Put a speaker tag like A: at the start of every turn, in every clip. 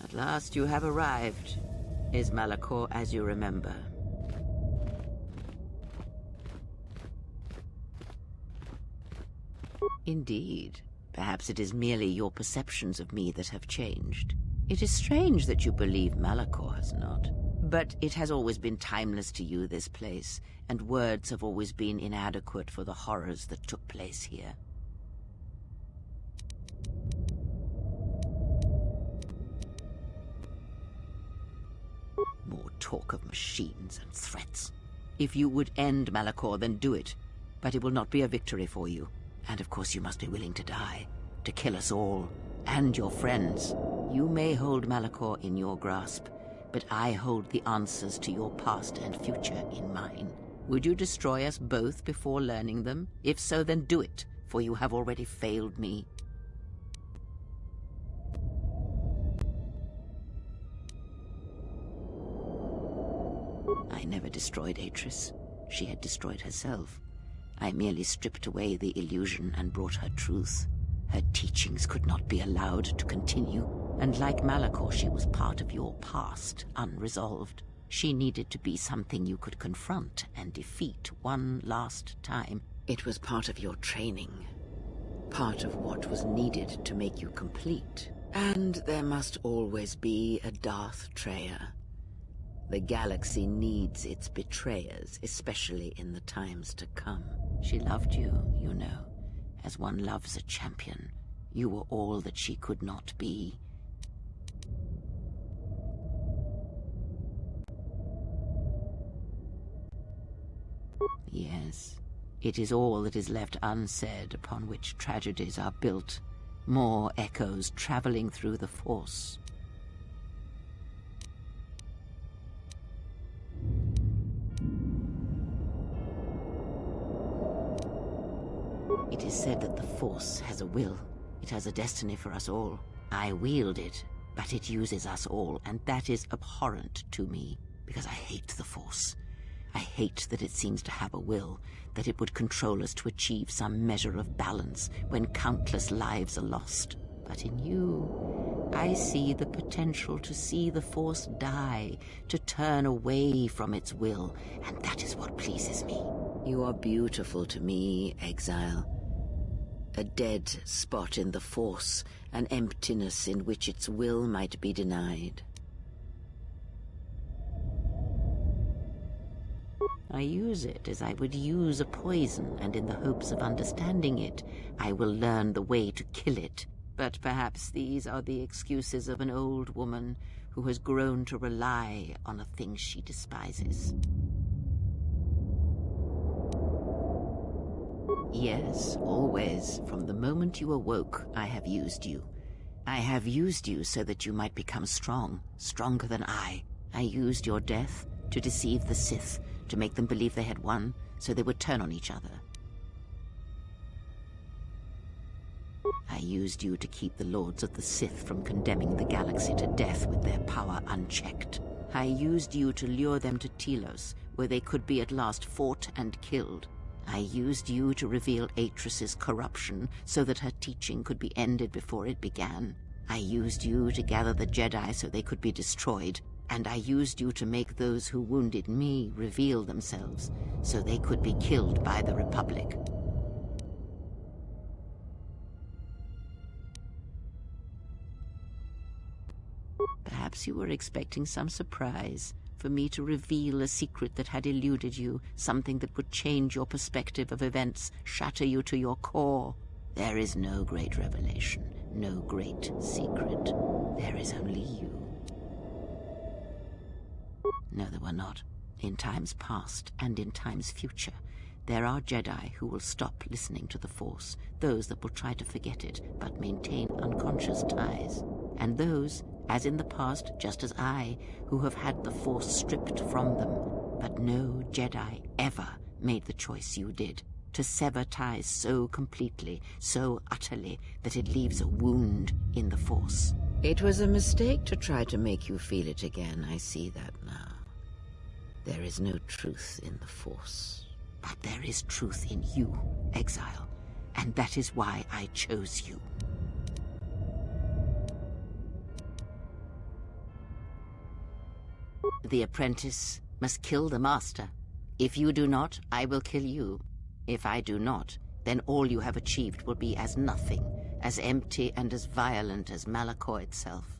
A: At last you have arrived. Is Malachor as you remember? Indeed. Perhaps it is merely your perceptions of me that have changed. It is strange that you believe Malachor has not. But it has always been timeless to you, this place, and words have always been inadequate for the horrors that took place here. More talk of machines and threats. If you would end Malachor, then do it. But it will not be a victory for you. And of course you must be willing to die, to kill us all, and your friends. You may hold Malachor in your grasp, but I hold the answers to your past and future in mine. Would you destroy us both before learning them? If so, then do it, for you have already failed me. I never destroyed Atris. She had destroyed herself. I merely stripped away the illusion and brought her truth. Her teachings could not be allowed to continue, and like Malachor, she was part of your past, unresolved. She needed to be something you could confront and defeat one last time. It was part of your training, part of what was needed to make you complete. And there must always be a Darth Treya. The galaxy needs its betrayers, especially in the times to come. She loved you, you know, as one loves a champion. You were all that she could not be. Yes, it is all that is left unsaid upon which tragedies are built. More echoes traveling through the Force. It is said that the Force has a will. It has a destiny for us all. I wield it, but it uses us all, and that is abhorrent to me, because I hate the Force. I hate that it seems to have a will, that it would control us to achieve some measure of balance when countless lives are lost. But in you, I see the potential to see the Force die, to turn away from its will, and that is what pleases me. You are beautiful to me, Exile. A dead spot in the Force, an emptiness in which its will might be denied. I use it as I would use a poison, and in the hopes of understanding it, I will learn the way to kill it. But perhaps these are the excuses of an old woman who has grown to rely on a thing she despises. Yes, always. From the moment you awoke, I have used you. I have used you so that you might become strong, stronger than I. I used your death to deceive the Sith, to make them believe they had won, so they would turn on each other. I used you to keep the Lords of the Sith from condemning the galaxy to death with their power unchecked. I used you to lure them to Telos, where they could be at last fought and killed. I used you to reveal Atris's corruption so that her teaching could be ended before it began. I used you to gather the Jedi so they could be destroyed, and I used you to make those who wounded me reveal themselves so they could be killed by the Republic. Perhaps you were expecting some surprise. For me to reveal a secret that had eluded you, something that would change your perspective of events, shatter you to your core. There is no great revelation, no great secret. There is only you. No, there were not. In times past and in times future, there are Jedi who will stop listening to the Force, those that will try to forget it, but maintain unconscious ties. And those, as in the past, just as I, who have had the Force stripped from them. But no Jedi ever made the choice you did, to sever ties so completely, so utterly, that it leaves a wound in the Force. It was a mistake to try to make you feel it again, I see that now. There is no truth in the Force, but there is truth in you, Exile, and that is why I chose you. The apprentice must kill the master. If you do not, I will kill you. If I do not, then all you have achieved will be as nothing, as empty and as violent as Malakor itself.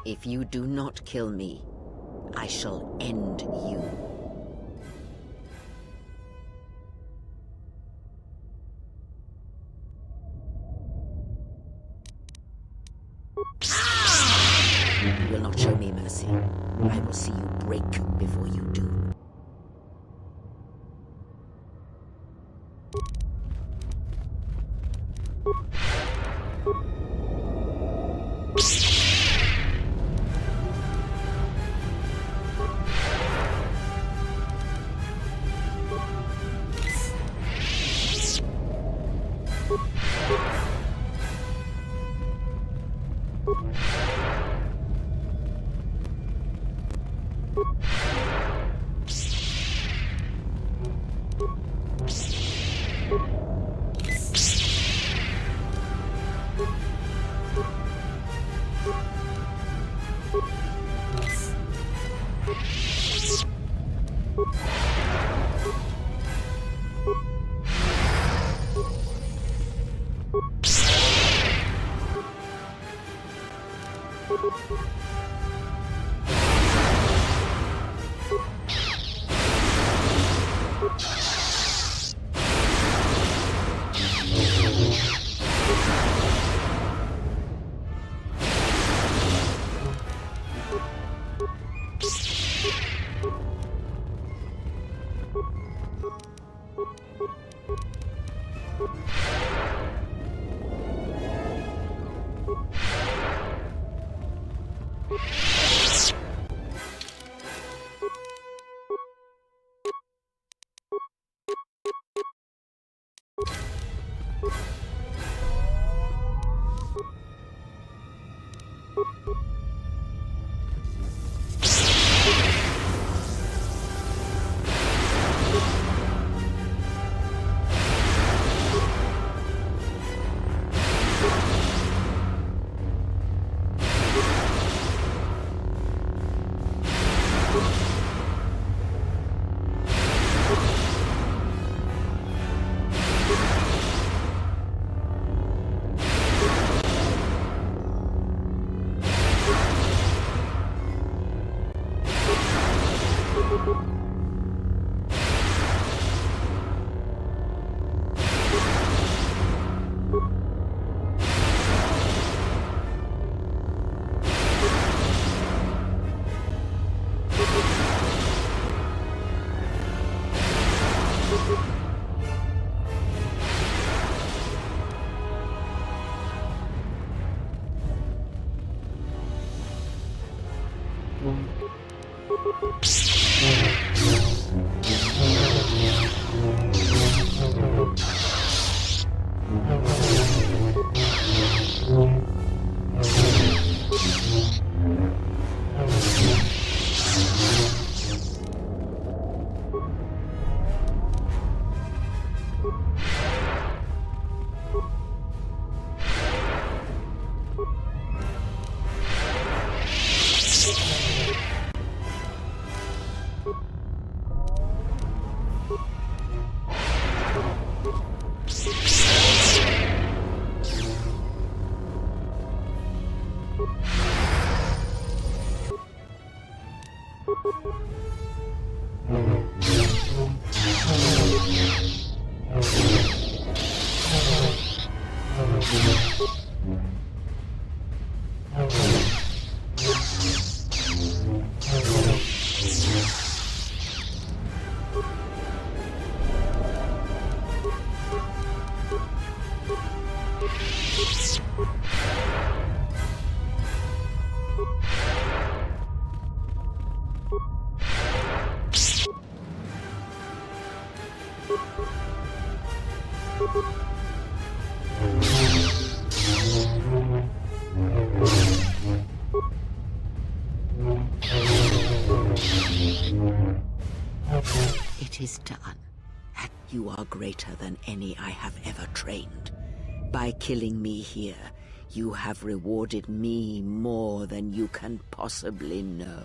A: If you do not kill me, I shall end you. You will not show me mercy. I will see you break before you do. It is done. And you are greater than any I have ever trained. By killing me here, you have rewarded me more than you can possibly know.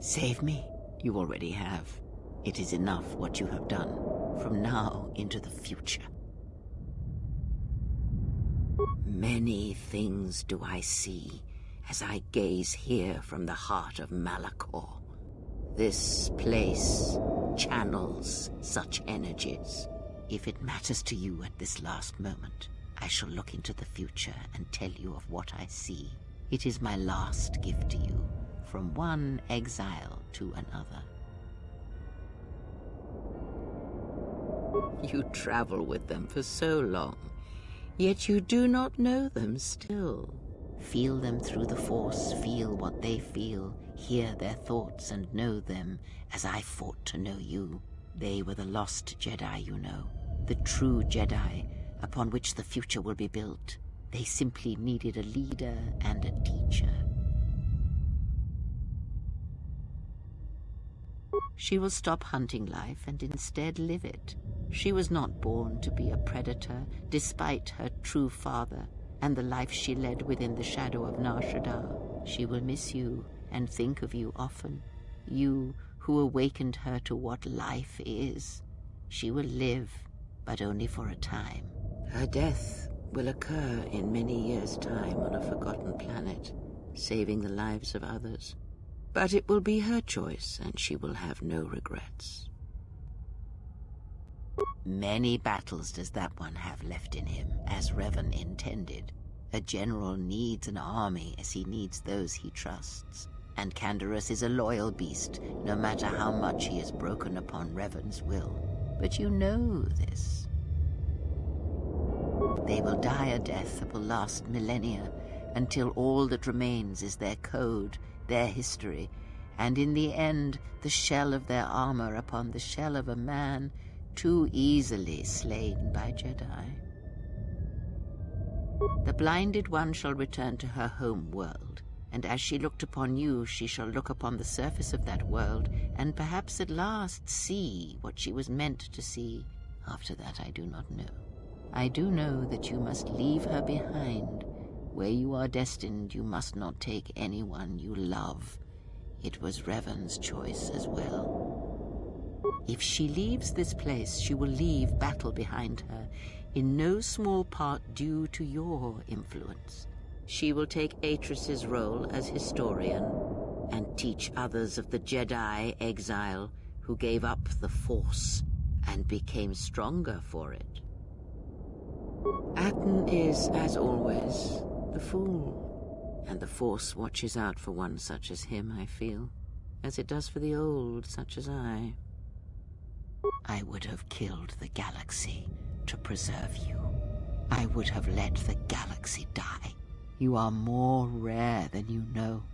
A: Save me? You already have. It is enough what you have done, from now into the future. Many things do I see as I gaze here from the heart of Malachor. This place channels such energies. If it matters to you at this last moment, I shall look into the future and tell you of what I see. It is my last gift to you, from one exile to another. You travel with them for so long, yet you do not know them still. Feel them through the Force, feel what they feel, hear their thoughts and know them as I fought to know you. They were the lost Jedi, you know, the true Jedi upon which the future will be built. They simply needed a leader and a teacher. She will stop hunting life and instead live it. She was not born to be a predator, despite her true father and the life she led within the shadow of Nar Shaddaa. She will miss you and think of you often. You who awakened her to what life is. She will live, but only for a time. Her death will occur in many years' time on a forgotten planet, saving the lives of others. But it will be her choice, and she will have no regrets. Many battles does that one have left in him, as Revan intended. A general needs an army as he needs those he trusts. And Canderous is a loyal beast, no matter how much he has broken upon Revan's will. But you know this. They will die a death that will last millennia, until all that remains is their code, their history, and in the end, the shell of their armor upon the shell of a man too easily slain by Jedi. The blinded one shall return to her home world, and as she looked upon you, she shall look upon the surface of that world, and perhaps at last see what she was meant to see. After that I do not know. I do know that you must leave her behind. Where you are destined, you must not take anyone you love. It was Revan's choice as well. If she leaves this place, she will leave battle behind her, in no small part due to your influence. She will take Atris's role as historian and teach others of the Jedi exile who gave up the Force and became stronger for it. Atten is, as always, the fool, and the Force watches out for one such as him, I feel, as it does for the old such as I. I would have killed the galaxy to preserve you. I would have let the galaxy die. You are more rare than you know,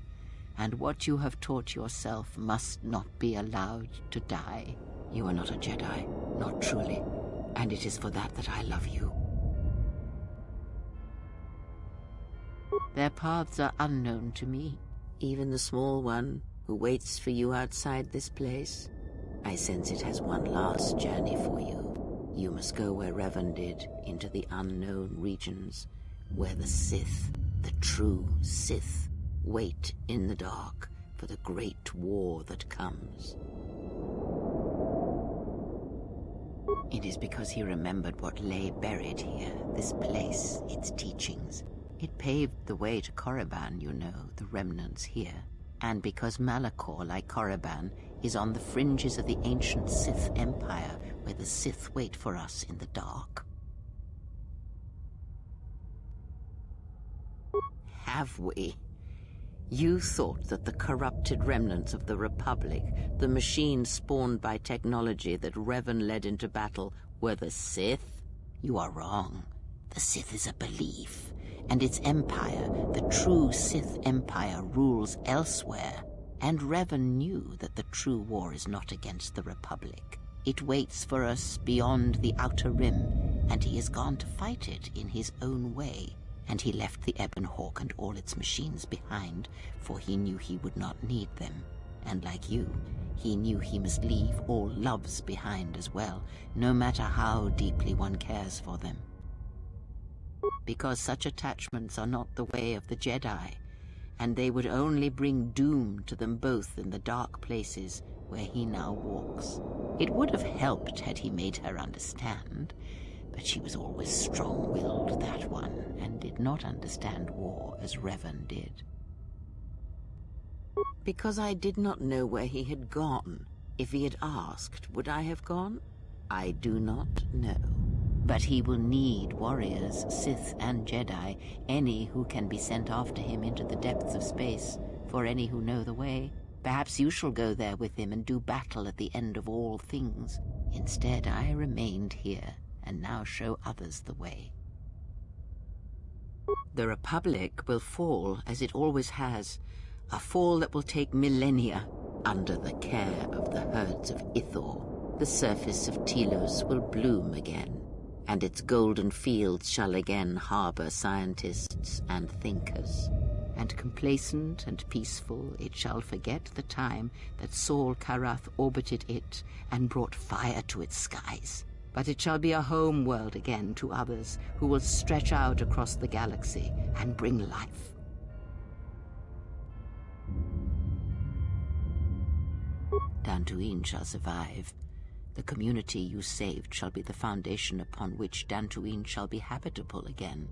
A: and what you have taught yourself must not be allowed to die. You are not a Jedi, not truly, and it is for that that I love you. Their paths are unknown to me, even the small one who waits for you outside this place. I sense it has one last journey for you. You must go where Revan did, into the unknown regions, where the Sith, the true Sith, wait in the dark for the great war that comes. It is because he remembered what lay buried here, this place, its teachings. It paved the way to Korriban, you know, the remnants here. And because Malachor, like Korriban, is on the fringes of the ancient Sith Empire, where the Sith wait for us in the dark. Have we? You thought that the corrupted remnants of the Republic, the machines spawned by technology that Revan led into battle, were the Sith? You are wrong. The Sith is a belief, and its empire, the true Sith Empire, rules elsewhere. And Revan knew that the true war is not against the Republic. It waits for us beyond the Outer Rim, and he has gone to fight it in his own way. And he left the Ebon Hawk and all its machines behind, for he knew he would not need them. And like you, he knew he must leave all loves behind as well, no matter how deeply one cares for them. Because such attachments are not the way of the Jedi, and they would only bring doom to them both in the dark places where he now walks. It would have helped had he made her understand, but she was always strong-willed, that one, and did not understand war as Revan did. Because I did not know where he had gone. If he had asked, would I have gone? I do not know. But he will need warriors, Sith and Jedi, any who can be sent after him into the depths of space, for any who know the way. Perhaps you shall go there with him and do battle at the end of all things. Instead, I remained here, and now show others the way. The Republic will fall, as it always has, a fall that will take millennia. Under the care of the herds of Ithor, the surface of Telos will bloom again, and its golden fields shall again harbor scientists and thinkers. And complacent and peaceful, it shall forget the time that Saul Karath orbited it and brought fire to its skies. But it shall be a home world again to others who will stretch out across the galaxy and bring life. Dantooine shall survive. The community you saved shall be the foundation upon which Dantooine shall be habitable again.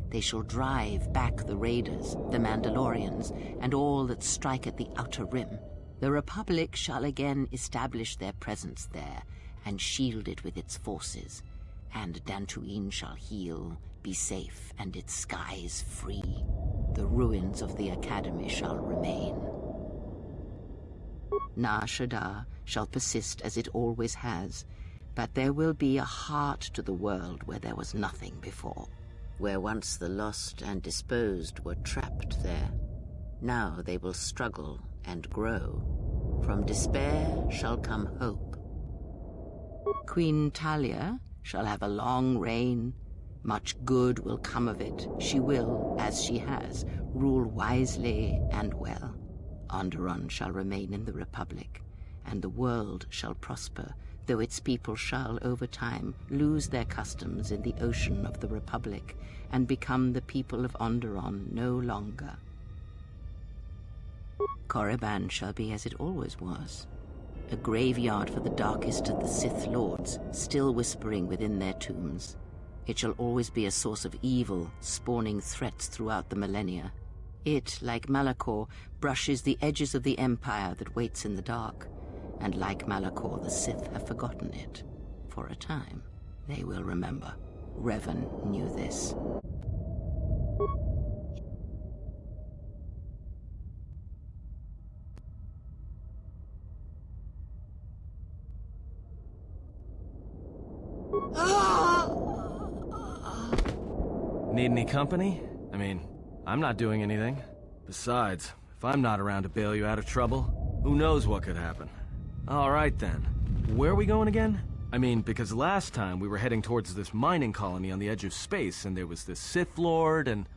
A: They shall drive back the Raiders, the Mandalorians, and all that strike at the Outer Rim. The Republic shall again establish their presence there, and shield it with its forces, and Dantooine shall heal, be safe, and its skies free. The ruins of the Academy shall remain. Nar Shaddaa shall persist as it always has, but there will be a heart to the world where there was nothing before. Where once the lost and disposed were trapped there, now they will struggle and grow. From despair shall come hope. Queen Talia shall have a long reign, Much good will come of it. She will, as she has, rule wisely and well. Onderon shall remain in the Republic, and the world shall prosper, though its people shall, over time, lose their customs in the ocean of the Republic, and become the people of Onderon no longer. Korriban shall be as it always was, a graveyard for the darkest of the Sith Lords, still whispering within their tombs. It shall always be a source of evil, spawning threats throughout the millennia. It, like Malachor, brushes the edges of the Empire that waits in the dark. And like Malachor, the Sith have forgotten it. For a time, they will remember. Revan knew this.
B: Need any company? I mean, I'm not doing anything. Besides, if I'm not around to bail you out of trouble, who knows what could happen. All right then. Where are we going again? I mean, because last time we were heading towards this mining colony on the edge of space, and there was this Sith Lord, and...